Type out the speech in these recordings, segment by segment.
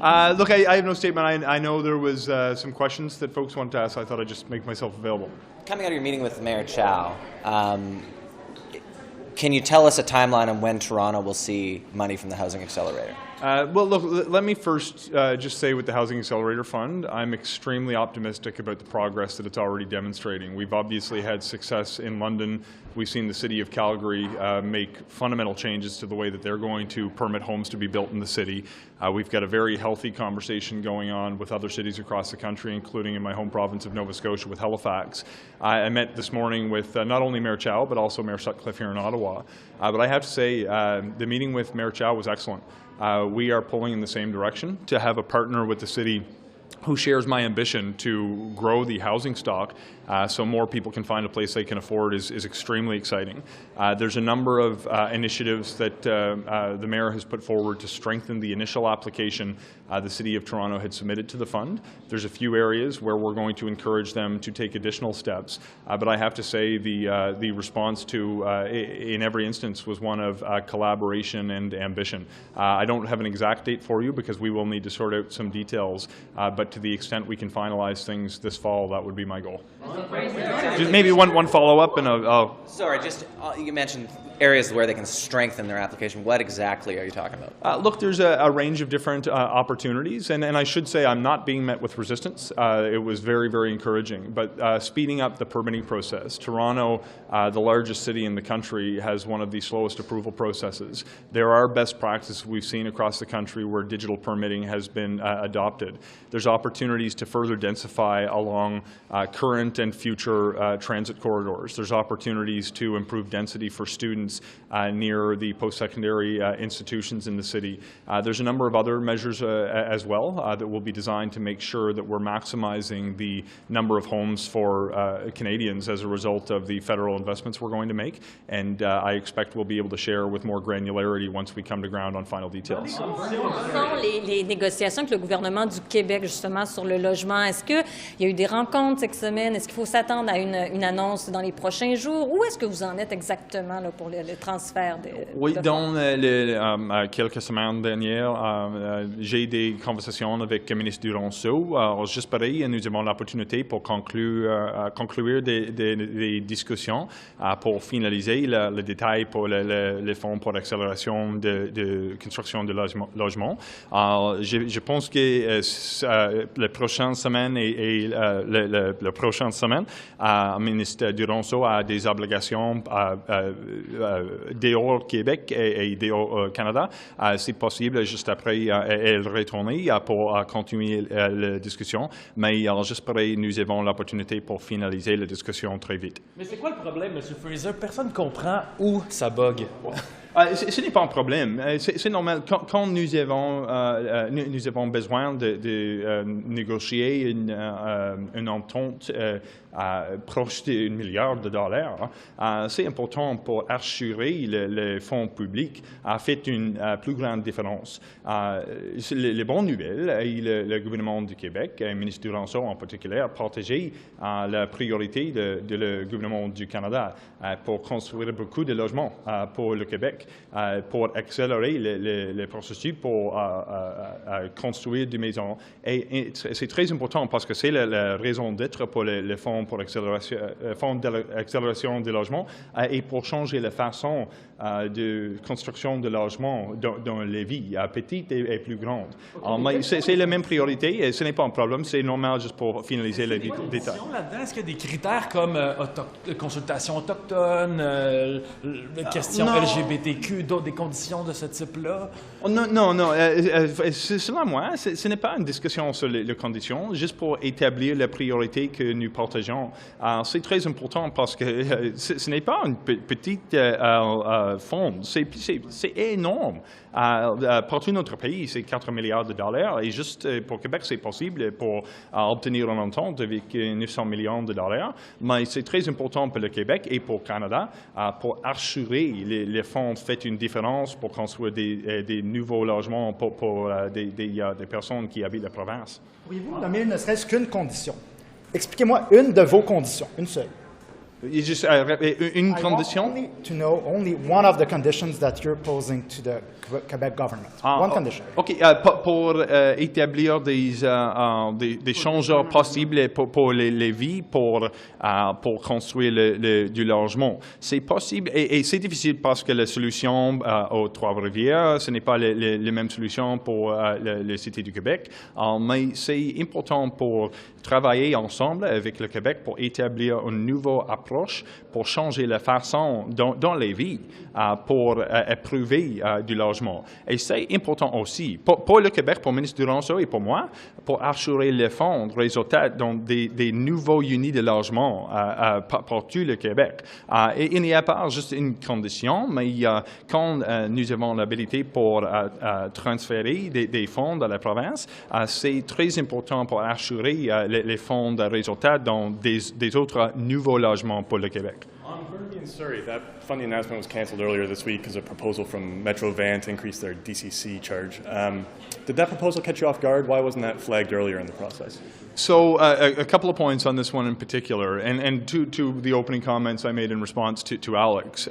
Look, I have no statement. I know there was some questions that folks wanted to ask, so I thought I'd just make myself available. Coming out of your meeting with Mayor Chow, can you tell us a timeline on when Toronto will see money from the Housing Accelerator? Well, look, let me first just say with the Housing Accelerator Fund, I'm extremely optimistic about the progress that it's already demonstrating. We've obviously had success in London. We've seen the City of Calgary make fundamental changes to the way that they're going to permit homes to be built in the city. We've got a very healthy conversation going on with other cities across the country, including in my home province of Nova Scotia with Halifax. I met this morning with not only Mayor Chow, but also Mayor Sutcliffe here in Ottawa. But I have to say, the meeting with Mayor Chow was excellent. We are pulling in the same direction to have a partner with the city who shares my ambition to grow the housing stock so more people can find a place they can afford is extremely exciting. There's a number of initiatives that the Mayor has put forward to strengthen the initial application the City of Toronto had submitted to the fund. There's a few areas where we're going to encourage them to take additional steps, but I have to say the response to, in every instance, was one of collaboration and ambition. I don't have an exact date for you because we will need to sort out some details, but to the extent we can finalize things this fall, that would be my goal. Just maybe one follow-up, and I'll... Sorry, just you mentioned areas where they can strengthen their application. What exactly are you talking about? Look, there's a range of different opportunities, and I should say I'm not being met with resistance. It was very, very encouraging. But speeding up the permitting process. Toronto, the largest city in the country, has one of the slowest approval processes. There are best practices we've seen across the country where digital permitting has been adopted. There's opportunities to further densify along current and future transit corridors. There's opportunities to improve density for students near the post-secondary institutions in the city. There's a number of other measures as well that will be designed to make sure that we're maximizing the number of homes for Canadians as a result of the federal investments we're going to make, and I expect we'll be able to share with more granularity once we come to ground on final details. Quelles sont les négociations avec le gouvernement du Québec justement sur le logement? Est-ce qu'il y a eu des rencontres cette semaine? Est-ce qu'il faut s'attendre à une annonce dans les prochains jours? Où est-ce que vous en êtes exactement là, pour le transfert Oui, dans quelques semaines dernières, j'ai eu des conversations avec le ministre Duranceau. Juste pareil, nous avons l'opportunité pour conclure des discussions pour finaliser le détail pour les fonds pour l'accélération de construction de logements. Je pense que la prochaine semaine et la prochaine semaine, le ministre Duranceau a des obligations dehors Québec et dehors Canada. C'est possible juste après elle retourner pour continuer la discussion, mais j'espère nous avons l'opportunité pour finaliser la discussion très vite. Mais c'est quoi le problème, M. Fraser? Personne ne comprend où ça bug. Ce n'est pas un problème. C'est normal. Quand nous avons besoin de négocier une entente proche d'1 milliard de dollars, c'est important pour assurer les fonds publics a fait une plus grande différence. Les bonnes nouvelles, le gouvernement du Québec, et le ministre Duranceau en particulier, a partagé la priorité de le gouvernement du Canada pour construire beaucoup de logements pour le Québec. Pour accélérer les processus pour construire des maisons. Et c'est très important parce que c'est la raison d'être pour les fonds pour l'accélération des logements et pour changer la façon de construction de logements dans les villes petites et plus grandes. C'est la même priorité et ce n'est pas un problème, c'est normal juste pour finaliser les détails. Là-dedans, est-ce qu'il y a des critères comme consultation autochtone, questions LGBTQ, des conditions de ce type-là? Non. Selon moi, ce n'est pas une discussion sur les conditions, juste pour établir la priorité que nous partageons. C'est très important parce que ce n'est pas une petite fonds, c'est énorme. Partout dans notre pays, c'est 4 milliards de dollars et juste pour Québec, c'est possible pour obtenir une entente avec 900 millions de dollars. Mais c'est très important pour le Québec et pour le Canada pour assurer les fonds fait une différence pour construire des nouveaux logements pour des personnes qui habitent la province. Pourriez-vous nommer ne serait-ce qu'une condition? Expliquez-moi une de vos conditions, une seule. Juste, une I want condition? only to know only one of the conditions that you're posing to the Quebec government. One condition. OK. Pour établir des changements possibles pour les vies, pour construire du logement. C'est possible et c'est difficile parce que la solution aux Trois-Rivières, ce n'est pas les mêmes solutions pour les cités du Québec, mais c'est important pour travailler ensemble avec le Québec pour établir une nouvelle approche pour changer la façon dans les villes pour approuver du logement. Et c'est important aussi pour le Québec, pour le ministre Duranceau et pour moi, pour assurer les fonds résultats dans des nouveaux unités de logement partout le Québec. Et il n'y a pas juste une condition, mais quand nous avons l'habilité pour transférer des fonds de la province, c'est très important pour assurer les fonds de résultats dans des autres nouveaux logements pour le Québec. On Burnaby and Surrey, that funding announcement was canceled earlier this week because of a proposal from Metro Van to increase their DCC charge. Did that proposal catch you off guard? Why wasn't that flagged earlier in the process? So a couple of points on this one in particular, and to the opening comments I made in response to Alex.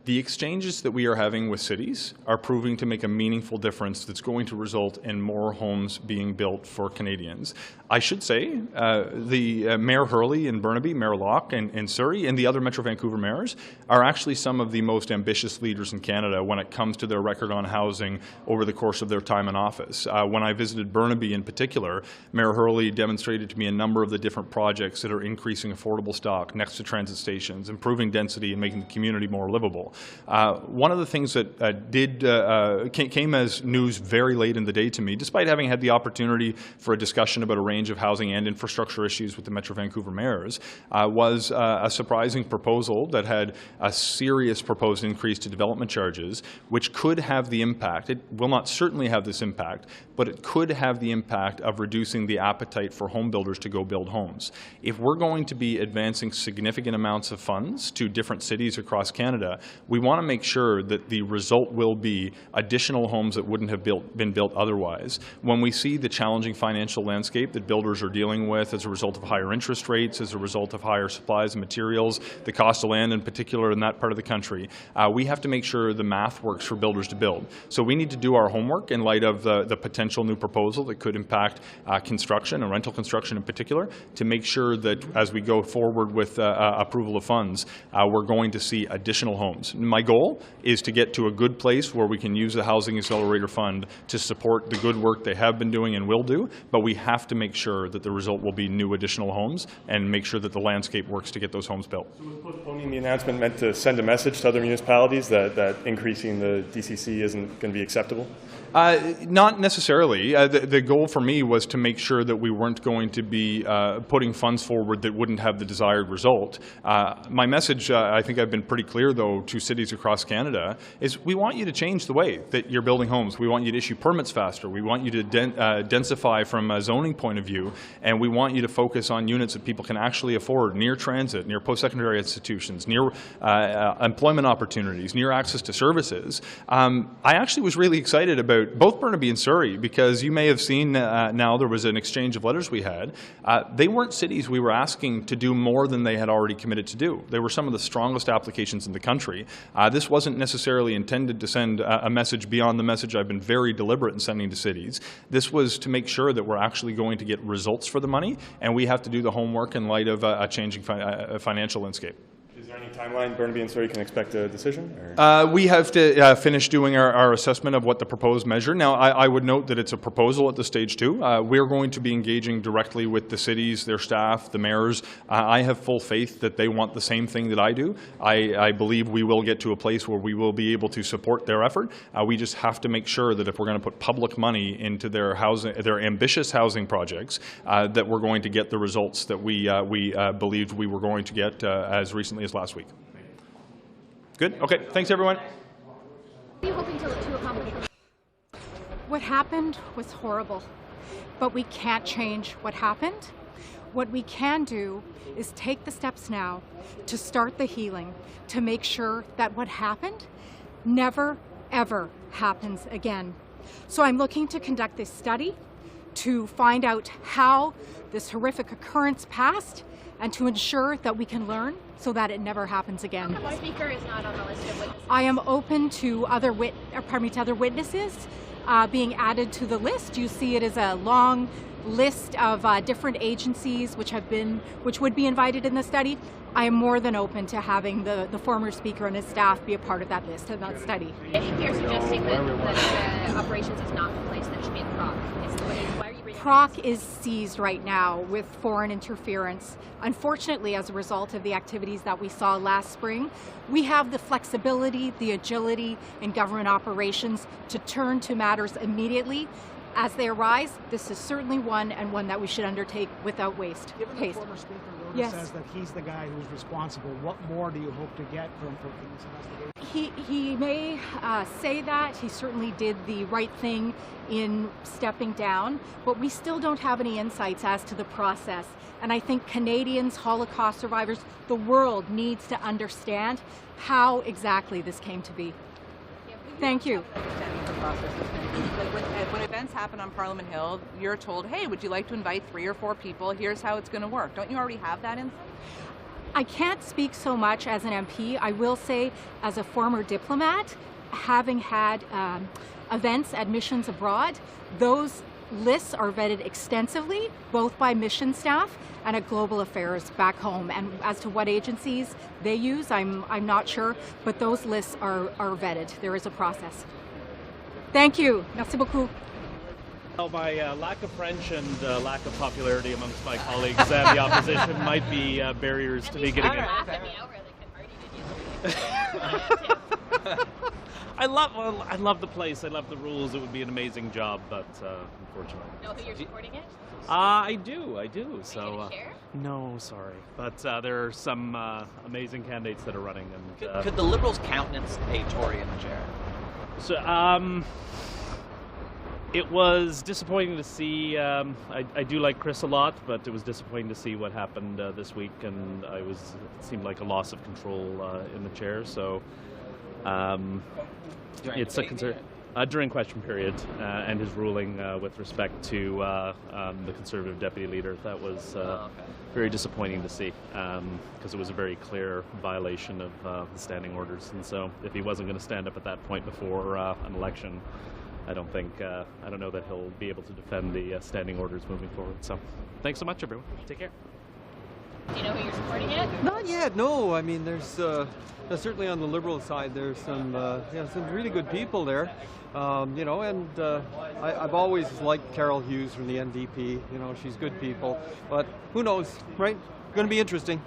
The exchanges that we are having with cities are proving to make a meaningful difference that's going to result in more homes being built for Canadians. I should say the Mayor Hurley in Burnaby, Mayor Locke in Surrey, and the other Metro Vancouver mayors are actually some of the most ambitious leaders in Canada when it comes to their record on housing over the course of their time in office. When I visited Burnaby in particular, Mayor Hurley demonstrated to me a number of the different projects that are increasing affordable stock next to transit stations, improving density and making the community more livable. One of the things that came as news very late in the day to me, despite having had the opportunity for a discussion about a range of housing and infrastructure issues with the Metro Vancouver mayors, was a surprising proposal that had a serious proposed increase to development charges, which could have the impact, it will not certainly have this impact, but it could have the impact of reducing the appetite for home builders to go build homes. If we're going to be advancing significant amounts of funds to different cities across Canada, we want to make sure that the result will be additional homes that wouldn't have been built otherwise. When we see the challenging financial landscape that builders are dealing with as a result of higher interest rates, as a result of higher supplies and materials, the cost of land in particular in that part of the country, we have to make sure the math works for builders to build. So we need to do our homework in light of the potential new proposal that could impact construction and rental construction in particular, to make sure that as we go forward with approval of funds, we're going to see additional homes. My goal is to get to a good place where we can use the Housing Accelerator Fund to support the good work they have been doing and will do, but we have to make sure that the result will be new additional homes and make sure that the landscape works to get those homes built. So was postponing the announcement meant to send a message to other municipalities that increasing the DCC isn't going to be acceptable? Not necessarily. The goal for me was to make sure that we weren't going to be putting funds forward that wouldn't have the desired result. My message, I think I've been pretty clear, though, to cities across Canada, is we want you to change the way that you're building homes. We want you to issue permits faster. We want you to densify from a zoning point of view, and we want you to focus on units that people can actually afford, near transit, near post-secondary institutions, near employment opportunities, near access to services. I actually was really excited about both Burnaby and Surrey, because you may have seen now there was an exchange of letters we had. They weren't cities we were asking to do more than they had already committed to do. They were some of the strongest applications in the country. This wasn't necessarily intended to send a message beyond the message I've been very deliberate in sending to cities. This was to make sure that we're actually going to get results for the money, and we have to do the homework in light of a changing financial landscape. Is there any timeline Burnaby and Surrey can expect a decision? We have to finish doing our assessment of what the proposed measure. Now, I would note that it's a proposal at this stage too. We're going to be engaging directly with the cities, their staff, the mayors. I have full faith that they want the same thing that I do. I believe we will get to a place where we will be able to support their effort. We just have to make sure that if we're going to put public money into their ambitious housing projects, that we're going to get the results that we believed we were going to get as recently as last week. Good? Okay. Thanks, everyone. What are you hoping to accomplish? What happened was horrible, but we can't change what happened. What we can do is take the steps now to start the healing, to make sure that what happened never, ever happens again. So I'm looking to conduct this study to find out how this horrific occurrence passed and to ensure that we can learn so that it never happens again. The speaker is not on the list of witnesses. I am open to other witnesses being added to the list. You see it as a long list of different agencies which would be invited in the study. I am more than open to having the former speaker and his staff be a part of that list and that study. I think you're suggesting that operations is not the place that it should be in Prague. Why are you bringing Prague is seized right now with foreign interference. Unfortunately, as a result of the activities that we saw last spring, we have the flexibility, the agility in government operations to turn to matters immediately as they arise. This is certainly one that we should undertake without waste. Given the former speaker, Rota Yes. says that he's the guy who's responsible, what more do you hope to get from this investigation? He may say that. He certainly did the right thing in stepping down, but we still don't have any insights as to the process. And I think Canadians, Holocaust survivors, the world needs to understand how exactly this came to be. Thank you. When events happen on Parliament Hill, you're told, hey, would you like to invite 3 or 4 people? Here's how it's going to work. Don't you already have that info? I can't speak so much as an MP. I will say, as a former diplomat, having had events at missions abroad, those lists are vetted extensively, both by mission staff and at Global Affairs back home. And as to what agencies they use, I'm not sure, but those lists are vetted. There is a process. Thank you. Merci beaucoup. Well, my lack of French and lack of popularity amongst my colleagues and the opposition might be barriers to me getting in. I love the place. I love the rules. It would be an amazing job, but unfortunately. Know who you're supporting it? I do. So. Are you gonna share? No, sorry, but there are some amazing candidates that are running. And Could the Liberals countenance a Tory in the chair? So, it was disappointing to see. I do like Chris a lot, but it was disappointing to see what happened this week, and it seemed like a loss of control in the chair. So, it's a concern during question period and his ruling with respect to the Conservative deputy leader. That was very disappointing to see because it was a very clear violation of the standing orders. And so, if he wasn't going to stand up at that point before an election, I don't know that he'll be able to defend the standing orders moving forward. So, thanks so much, everyone. Take care. Do you know who you're supporting yet? Not yet, no. I mean, there's certainly on the Liberal side, there's some really good people there. I've always liked Carol Hughes from the NDP. She's good people. But who knows, right? Going to be interesting.